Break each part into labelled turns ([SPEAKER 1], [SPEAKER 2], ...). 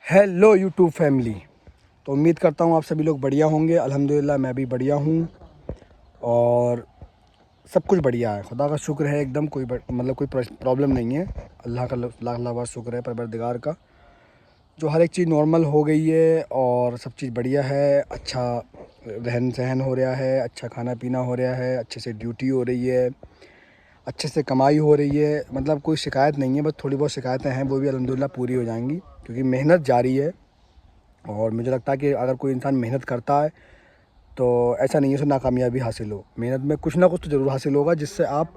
[SPEAKER 1] Hello YouTube family. तो उम्मीद करता हूँ आप सभी लोग बढ़िया होंगे। अल्हम्दुलिल्लाह मैं भी बढ़िया हूँ और सब कुछ बढ़िया है। खुदा का शुक्र है, एकदम कोई कोई प्रॉब्लम नहीं है। अल्लाह का लाख लाख बार शुक्र है परवरदिगार का, जो हर एक चीज़ नॉर्मल हो गई है और सब चीज़ बढ़िया है। अच्छा रहन सहन हो रहा है, अच्छा खाना पीना हो रहा है, अच्छे से ड्यूटी हो रही है, अच्छे से कमाई हो रही है। मतलब कोई शिकायत नहीं है। बस थोड़ी बहुत शिकायतें हैं, वो भी अल्हम्दुलिल्लाह पूरी हो जाएंगी, क्योंकि मेहनत जारी है। और मुझे लगता है कि अगर कोई इंसान मेहनत करता है तो ऐसा नहीं है उसे नाकामयाबी हासिल हो। मेहनत में कुछ ना कुछ तो ज़रूर हासिल होगा, जिससे आप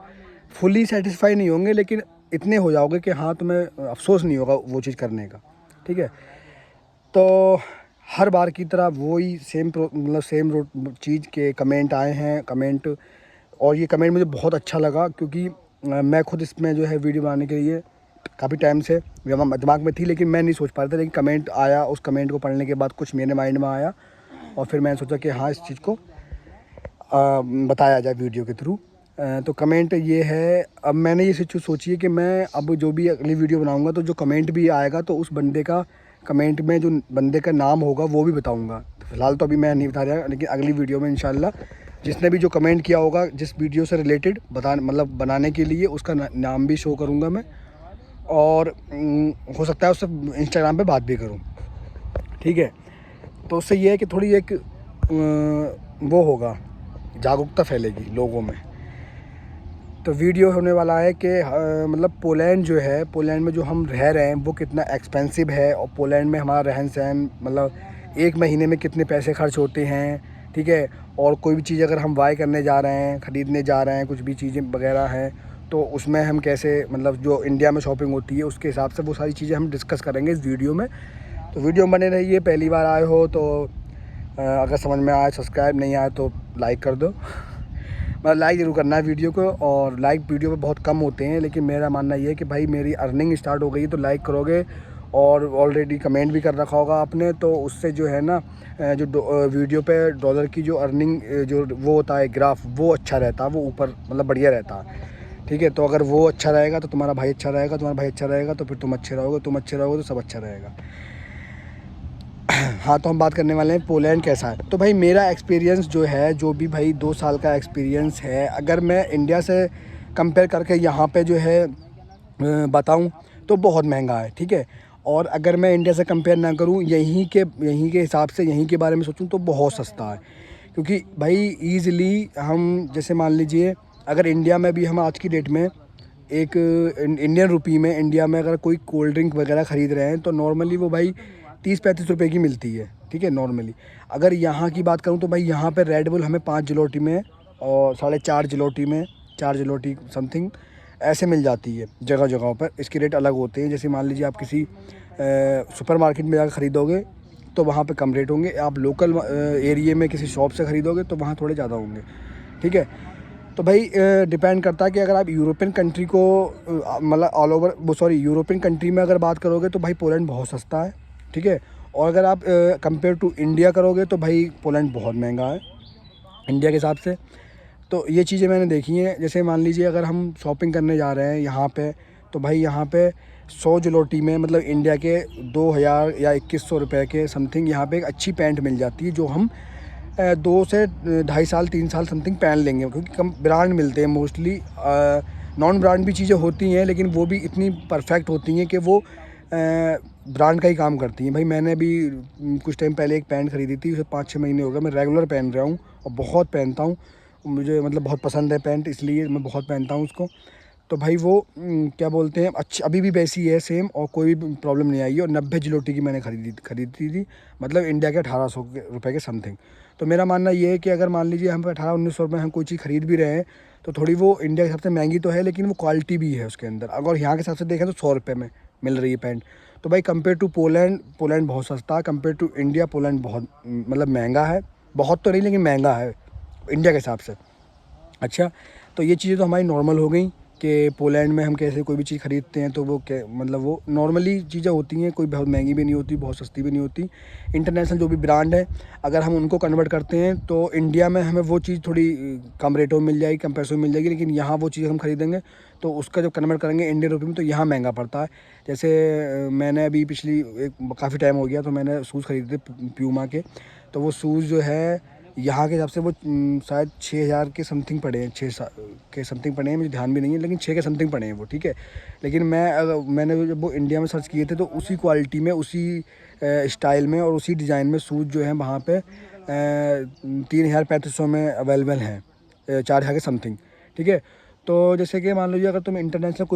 [SPEAKER 1] फुली सेटिस्फाई नहीं होंगे, लेकिन इतने हो जाओगे कि हाँ, तुम्हें अफसोस नहीं होगा वो चीज़ करने का। ठीक है, तो हर बार की तरह वही सेम चीज़ के कमेंट आए हैं कमेंट। और ये कमेंट मुझे बहुत अच्छा लगा, क्योंकि मैं खुद इसमें जो है वीडियो बनाने के लिए काफ़ी टाइम से दिमाग में थी, लेकिन मैं नहीं सोच पा रहा था। लेकिन कमेंट आया, उस कमेंट को पढ़ने के बाद कुछ मेरे माइंड में आया और फिर मैंने सोचा कि हाँ, इस चीज़ को बताया जाए वीडियो के थ्रू। तो कमेंट ये है, अब मैंने ये चीज़ सोची है कि मैं अब जो भी अगली वीडियो बनाऊंगा तो जो कमेंट भी आएगा तो उस बंदे का कमेंट में जो बंदे का नाम होगा वो भी बताऊंगा। तो फ़िलहाल तो अभी मैं नहीं बता रहा, लेकिन अगली वीडियो में इंशाल्लाह जिसने भी जो कमेंट किया होगा जिस वीडियो से रिलेटेड बनाने के लिए, उसका नाम भी शो करूँगा मैं। और हो सकता है उससे इंस्टाग्राम पे बात भी करूँ। ठीक है, तो उससे ये है कि थोड़ी एक वो होगा, जागरूकता फैलेगी लोगों में। तो वीडियो होने वाला है कि मतलब पोलैंड जो है, पोलैंड में जो हम रह रहे हैं वो कितना एक्सपेंसिव है, और पोलैंड में हमारा रहन सहन मतलब एक महीने में कितने पैसे खर्च होते हैं। ठीक है, और कोई भी चीज़ अगर हम बाय करने जा रहे हैं, ख़रीदने जा रहे हैं, कुछ भी चीज़ें वगैरह हैं, तो उसमें हम कैसे जो इंडिया में शॉपिंग होती है उसके हिसाब से वो सारी चीज़ें हम डिस्कस करेंगे इस वीडियो में। तो वीडियो में बने रहिए। पहली बार आए हो तो अगर समझ में आए सब्सक्राइब, नहीं आए तो लाइक कर दो। मतलब लाइक ज़रूर करना है वीडियो को। और लाइक वीडियो पे बहुत कम होते हैं, लेकिन मेरा मानना ये है कि भाई मेरी अर्निंग स्टार्ट हो गई है तो लाइक करोगे, और ऑलरेडी कमेंट भी कर रखा होगा आपने, तो उससे जो है ना वीडियो पे डॉलर की जो अर्निंग जो वो होता है ग्राफ, वो अच्छा रहता है, वो ऊपर बढ़िया रहता है। ठीक है, तो अगर वो अच्छा रहेगा तो तुम्हारा भाई अच्छा रहेगा, तुम्हारा भाई अच्छा रहेगा तो फिर तुम अच्छे रहोगे, तुम अच्छे रहोगे तो सब अच्छा रहेगा। हाँ, तो हम बात करने वाले हैं पोलैंड कैसा है। तो भाई मेरा एक्सपीरियंस जो है, जो भी भाई 2 साल का एक्सपीरियंस है, अगर मैं इंडिया से कंपेयर करके यहाँ पे जो है बताऊँ तो बहुत महंगा है। ठीक है, और अगर मैं इंडिया से कंपेयर ना करूँ, यहीं के हिसाब से, यहीं के बारे में सोचूँ तो बहुत सस्ता है। क्योंकि भाई ईज़िली हम जैसे मान लीजिए, अगर इंडिया में भी हम आज की डेट में एक इंडियन रुपी में इंडिया में अगर कोई कोल्ड ड्रिंक वगैरह ख़रीद रहे हैं तो नॉर्मली वो भाई 30-35 रुपए की मिलती है। ठीक है, नॉर्मली। अगर यहाँ की बात करूँ तो भाई यहाँ पे रेड बुल हमें 5 जिलोटी में और 4.5 जिलोटी में, 4 जिलोटी समथिंग ऐसे मिल जाती है। जगह जगहों पर इसके रेट अलग होते हैं। जैसे मान लीजिए आप किसी सुपर मार्केट में जाकर ख़रीदोगे तो वहाँ पे कम रेट होंगे, आप लोकल एरिया में किसी शॉप से ख़रीदोगे तो वहाँ थोड़े ज़्यादा होंगे। ठीक है, तो भाई डिपेंड करता है कि अगर आप यूरोपियन कंट्री को ऑल ओवर यूरोपियन कंट्री में अगर बात करोगे तो भाई पोलैंड बहुत सस्ता है। ठीक है, और अगर आप कंपेयर टू इंडिया करोगे तो भाई पोलैंड बहुत महंगा है इंडिया के हिसाब से। तो ये चीज़ें मैंने देखी हैं। जैसे मान लीजिए अगर हम शॉपिंग करने जा रहे हैं यहाँ पे, तो भाई यहाँ पे 100 जिलोटी में इंडिया के 2000 या 2100 रुपये के समथिंग यहाँ पे एक अच्छी पैंट मिल जाती है, जो हम 2 से 2.5 साल 3 साल समथिंग पहन लेंगे, क्योंकि कम ब्रांड मिलते हैं मोस्टली। नॉन ब्रांड भी चीज़ें होती हैं, लेकिन वो भी इतनी परफेक्ट होती हैं कि वो ब्रांड का ही काम करती हैं। भाई मैंने भी कुछ टाइम पहले एक पैंट ख़रीदी थी, उसे 5-6 महीने हो गए, मैं रेगुलर पहन रहा हूँ और बहुत पहनता हूँ। मुझे बहुत पसंद है पैंट, इसलिए मैं बहुत पहनता हूँ उसको। तो भाई वो क्या बोलते हैं, अच्छी अभी भी वैसी है सेम, और कोई भी प्रॉब्लम नहीं आई है। और 90 जिलोटी की मैंने खरीदी थी, इंडिया के 1800 रुपये के समथिंग। तो मेरा मानना ये है कि अगर मान लीजिए हम 1800-1900 रुपये हम कोई चीज़ खरीद भी रहे हैं तो थोड़ी वो इंडिया के हिसाब से महंगी तो है, लेकिन वो क्वालिटी भी है उसके अंदर। अगर यहाँ के हिसाब से देखें तो 100 रुपये में मिल रही है पैंट। तो भाई कंपेयर टू पोलैंड बहुत सस्ता है। कंपेयर टू इंडिया पोलैंड बहुत महंगा है। बहुत तो नहीं, लेकिन महंगा है इंडिया के हिसाब से। अच्छा, तो ये चीज़ें तो हमारी नॉर्मल हो गई। कि पोलैंड में हम कैसे कोई भी चीज़ ख़रीदते हैं तो वो मतलब वो नॉर्मली चीज़ें होती हैं, कोई बहुत महंगी भी नहीं होती, बहुत सस्ती भी नहीं होती। इंटरनेशनल जो भी ब्रांड है अगर हम उनको कन्वर्ट करते हैं तो इंडिया में हमें वो चीज़ थोड़ी कम रेटों में मिल जाएगी, कम पैसों में मिल जाएगी। लेकिन यहाँ वो चीज़ हम ख़रीदेंगे तो उसका जब कन्वर्ट करेंगे इंडियन रुपये में तो यहाँ महंगा पड़ता है। जैसे मैंने अभी पिछली एक काफ़ी टाइम हो गया तो मैंने शूज़ ख़रीदे थे प्यूमा के, तो वो शूज़ जो है यहाँ के हिसाब से वो शायद 6,000 के समथिंग पड़े हैं, 6 के समथिंग पड़े हैं, मुझे ध्यान भी नहीं है, लेकिन 6 के समथिंग पड़े हैं वो, ठीक है। लेकिन मैंने जब वो इंडिया में सर्च किए थे तो उसी क्वालिटी में, उसी स्टाइल में और उसी डिज़ाइन में शूज़ जो हैं वहाँ पे 3,000-3,500 में अवेलेबल हैं, 4,000 के समथिंग, ठीक है। तो जैसे कि मान लीजिए अगर तुम इंटरनेशनल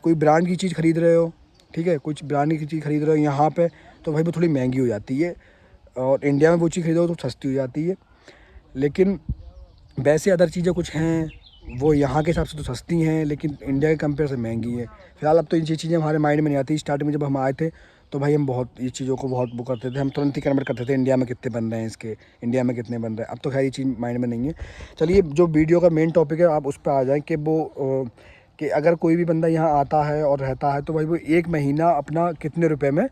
[SPEAKER 1] कोई ब्रांड की चीज़ ख़रीद रहे हो, ठीक है, कुछ ब्रांड की चीज़ ख़रीद रहे हो यहाँ पे, तो भाई वो थोड़ी महंगी हो जाती है और इंडिया में वो चीज़ खरीदो तो सस्ती हो जाती है। लेकिन वैसे अदर चीज़ें कुछ हैं वो यहाँ के हिसाब से तो सस्ती हैं लेकिन इंडिया के कंपेयर से महंगी है। फ़िलहाल अब तो ये चीज़ें हमारे माइंड में नहीं आती। स्टार्टिंग में जब हम आए थे तो भाई हम बहुत ये चीज़ों को बहुत वो करते थे, हम तुरंत ही कन्वर्ट करते थे इंडिया में कितने बन रहे हैं इसके, इंडिया में कितने बन रहे हैं। अब तो खैर ये चीज़ माइंड में नहीं है। चलिए जो वीडियो का मेन टॉपिक है आप उस पर आ जाएँ कि कि अगर कोई भी बंदा यहाँ आता है और रहता है तो भाई वो 1 महीना अपना कितने रुपए में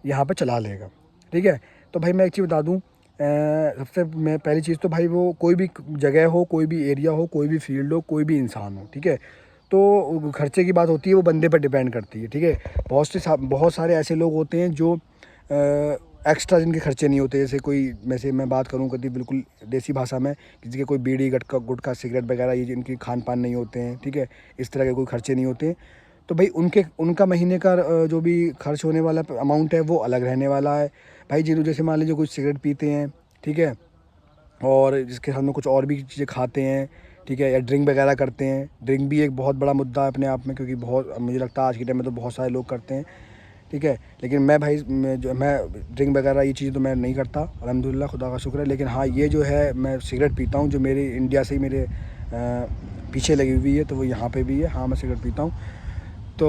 [SPEAKER 1] यहाँ पे चला लेगा, ठीक है। तो भाई मैं एक चीज़ बता दूँ, सबसे मैं पहली चीज़ तो भाई वो कोई भी जगह हो, कोई भी एरिया हो, कोई भी फील्ड हो, कोई भी इंसान हो, ठीक है। तो खर्चे की बात होती है वो बंदे पर डिपेंड करती है, ठीक है। बहुत सारे ऐसे लोग होते हैं जो एक्स्ट्रा जिनके खर्चे नहीं होते, जैसे कोई, वैसे मैं बात करूँ कभी बिल्कुल देसी भाषा में, किसी के कोई बीड़ी गुटखा सिगरेट वगैरह ये जिनकी खान पान नहीं होते हैं, ठीक है, इस तरह के कोई खर्चे नहीं होते हैं, तो भाई उनका महीने का जो भी खर्च होने वाला अमाउंट है वो अलग रहने वाला है। भाई जैसे मान लीजिए कुछ सिगरेट पीते हैं, ठीक है, और जिसके साथ में कुछ और भी चीज़ें खाते हैं, ठीक है, या ड्रिंक वगैरह करते हैं। ड्रिंक भी एक बहुत बड़ा मुद्दा है अपने आप में, क्योंकि बहुत मुझे लगता है आज के टाइम में तो बहुत सारे लोग करते हैं, ठीक है। लेकिन मैं भाई मैं ड्रिंक वगैरह ये चीज़ तो मैं नहीं करता, अल्हम्दुलिल्लाह, खुदा का शुक्र है। लेकिन हाँ ये जो है मैं सिगरेट पीता हूँ, जो मेरे इंडिया से ही मेरे पीछे लगी हुई है, तो वो यहाँ पे भी है। हाँ मैं सिगरेट पीता हूँ। तो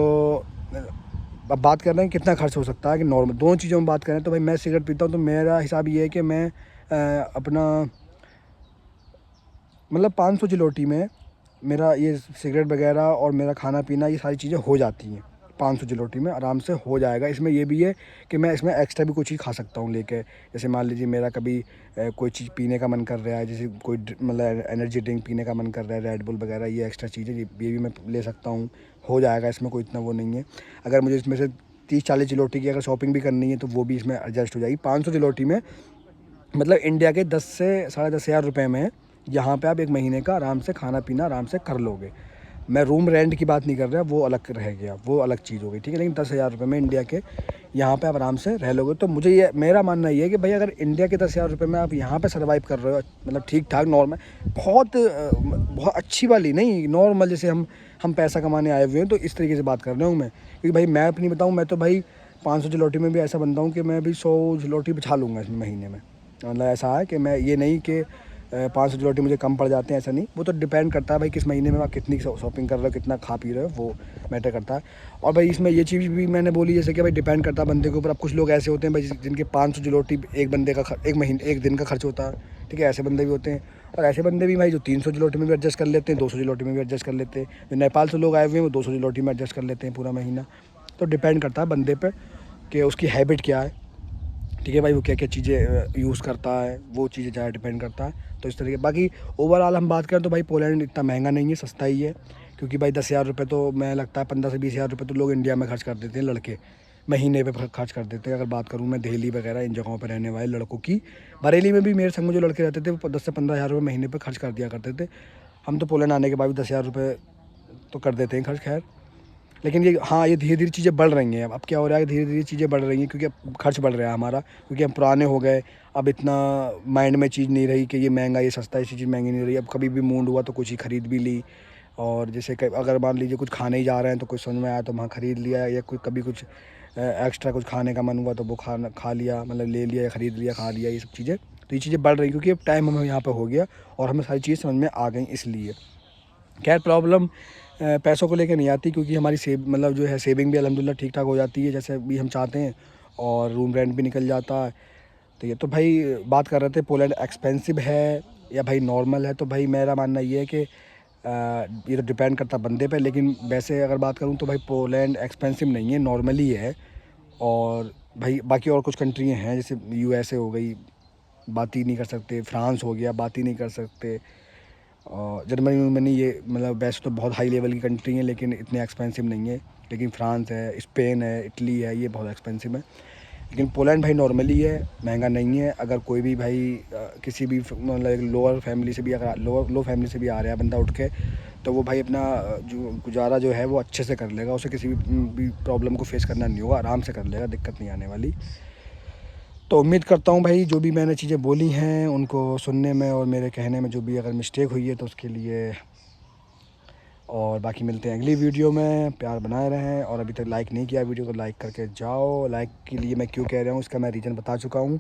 [SPEAKER 1] अब बात कर रहे हैं कितना खर्च हो सकता है, कि नॉर्मल दोनों चीज़ों में बात करें तो भाई मैं सिगरेट पीता हूँ तो मेरा हिसाब ये है कि मैं अपना मतलब 500 चिलोटी में मेरा ये सिगरेट वगैरह और मेरा खाना पीना ये सारी चीज़ें हो जाती हैं। 500 चिलोटी में आराम से हो जाएगा। इसमें ये भी है कि मैं इसमें एक्स्ट्रा भी कुछ चीज़ खा सकता हूँ लेके। जैसे मान लीजिए मेरा कभी कोई चीज़ पीने का मन कर रहा है, जैसे कोई मतलब एनर्जी ड्रिंक पीने का मन कर रहा है, रेड बुल वगैरह, ये एक्स्ट्रा चीज़ें ये भी मैं ले सकता हूँ, हो जाएगा। इसमें कोई इतना वो नहीं है। अगर मुझे इसमें से 30-40 चिलोटी की अगर शॉपिंग भी करनी है तो वो भी इसमें एडजस्ट हो जाएगी। 500 चिलोटी में मतलब इंडिया के 10 से 10,500 रुपये में यहाँ पे आप 1 महीने का आराम से खाना पीना आराम से कर लोगे। मैं रूम रेंट की बात नहीं कर रहा, वो अलग रह गया, वो अलग चीज़ हो गई, ठीक है। लेकिन 10,000 रुपये में इंडिया के यहाँ पे आप आराम से रह लोगे। तो मुझे ये मेरा मानना ये है कि भाई अगर इंडिया के 10,000 रुपये में आप यहाँ पे सर्वाइव कर रहे हो, मतलब ठीक ठाक नॉर्मल, बहुत अच्छी वाली नहीं, नॉर्मल जैसे हम पैसा कमाने आए हुए हैं, तो इस तरीके से बात कर रहा हूँ मैं। क्योंकि भाई मैं अपनी बताऊँ, मैं तो भाई 500 चिलोटी में भी ऐसा बनता हूँ कि मैं भी 100 चिलोटी बचा लूँगा इसमें महीने में। मतलब ऐसा है कि मैं ये नहीं कि 500 चिलोटी मुझे कम पड़ जाते हैं, ऐसा नहीं। वो तो डिपेंड करता है भाई किस महीने में आप कितनी शॉपिंग कर रहे हो, कितना खा पी रहे हो, वो मैटर करता है। और भाई इसमें ये चीज़ भी मैंने बोली जैसे कि भाई डिपेंड करता है बंदे के ऊपर। अब कुछ लोग ऐसे होते हैं भाई जिनके 500 चिलोटी एक बंदे का एक दिन का खर्च होता है, ठीक है, ऐसे बंदे भी होते हैं। और ऐसे बंदे भी भाई जो 300 चिलोटी में भी एडजस्ट कर लेते हैं, 200 चिलोटी में भी एडजस्ट कर लेते हैं। जो नेपाल से लोग आए हुए हैं वो 200 चिलोटी में एडजस्ट कर लेते हैं पूरा महीना। तो डिपेंड करता है बंदे पर कि उसकी हैबिट क्या है, ठीक है भाई, वो क्या क्या चीज़ें यूज़ करता है, वो चीज़ें ज़्यादा डिपेंड करता है। तो इस तरीके बाकी ओवरऑल हम बात करें तो भाई पोलैंड इतना महंगा नहीं है, सस्ता ही है। क्योंकि भाई 10,000 रुपये तो मैं लगता है 15 से 20,000 रुपये तो लोग इंडिया में खर्च कर देते हैं, लड़के महीने पे खर्च कर देते हैं। अगर बात करूँ मैं दिल्ली वगैरह इन जगहों पर रहने वाले लड़कों की, बरेली में भी मेरे संग में जो लड़के रहते थे वो 10 से 15,000 रुपये महीने पर खर्च कर दिया करते थे। हम तो पोलैंड आने के बाद भी 10,000 रुपये तो कर देते हैं खर्च, खैर। लेकिन ये हाँ, ये धीरे धीरे चीज़ें बढ़ रही हैं। अब क्या हो रहा है, धीरे धीरे चीज़ें बढ़ रही हैं क्योंकि अब खर्च बढ़ रहा है हमारा, क्योंकि हम पुराने हो गए। अब इतना माइंड में चीज़ नहीं रही कि ये महंगा ये सस्ता, ऐसी चीज़ महंगी नहीं रही। अब कभी भी मूड हुआ तो कुछ ही ख़रीद भी ली। और जैसे अगर मान लीजिए कुछ खाने ही जा रहे हैं तो कुछ समझ में आया तो वहाँ ख़रीद लिया, या कभी कुछ एक्स्ट्रा कुछ खाने का मन हुआ तो वो खा लिया, मतलब ले लिया या ख़रीद लिया, खा लिया, ये सब चीज़ें। तो ये चीज़ें बढ़ रही क्योंकि अब टाइम हमें यहाँ पर हो गया और हमें सारी चीज़ समझ में आ गई, इसलिए। खैर प्रॉब्लम पैसों को लेकर नहीं आती, क्योंकि हमारी मतलब जो है सेविंग भी अल्हम्दुलिल्लाह ठीक ठाक हो जाती है जैसे भी हम चाहते हैं, और रूम रेंट भी निकल जाता है। तो ये तो भाई बात कर रहे थे पोलैंड एक्सपेंसिव है या भाई नॉर्मल है, तो भाई मेरा मानना ये है कि ये तो डिपेंड करता बंदे पे, लेकिन वैसे अगर बात करूँ तो भाई पोलैंड एक्सपेंसिव नहीं है, नॉर्मली है। और भाई बाकी और कुछ कंट्री हैं जैसे यूएसए हो गई, बात ही नहीं कर सकते, फ्रांस हो गया, बात ही नहीं कर सकते, और जर्मनी वर्मनी ये मतलब वैसे तो बहुत हाई लेवल की कंट्री हैं लेकिन इतने एक्सपेंसिव नहीं है। लेकिन फ्रांस है, स्पेन है, इटली है, ये बहुत एक्सपेंसिव है। लेकिन पोलैंड भाई नॉर्मली है, महंगा नहीं है। अगर कोई भी भाई किसी भी मतलब लोअर फैमिली से भी, अगर लो फैमिली से भी आ रहा है बंदा उठ के, तो वो भाई अपना जो गुजारा जो है वो अच्छे से कर लेगा, उसे किसी भी प्रॉब्लम को फेस करना नहीं होगा, आराम से कर लेगा, दिक्कत नहीं आने वाली। तो उम्मीद करता हूँ भाई जो भी मैंने चीज़ें बोली हैं उनको सुनने में और मेरे कहने में जो भी अगर मिस्टेक हुई है तो उसके लिए, और बाकी मिलते हैं अगली वीडियो में। प्यार बनाए रहें, और अभी तक लाइक नहीं किया वीडियो को लाइक करके जाओ। लाइक के लिए मैं क्यों कह रहा हूँ इसका मैं रीज़न बता चुका हूँ।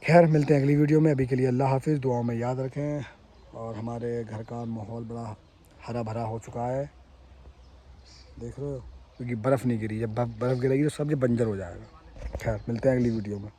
[SPEAKER 1] खैर मिलते हैं अगली वीडियो में, अभी के लिए अल्लाह हाफिज़, दुआओं में याद रखें। और हमारे घर का माहौल बड़ा हरा भरा हो चुका है, देख रहे हो, क्योंकि बर्फ़ नहीं गिरी। जब बर्फ़ गिरेगी तो सब ये बंजर हो जाएगा। खैर मिलते हैं अगली वीडियो में।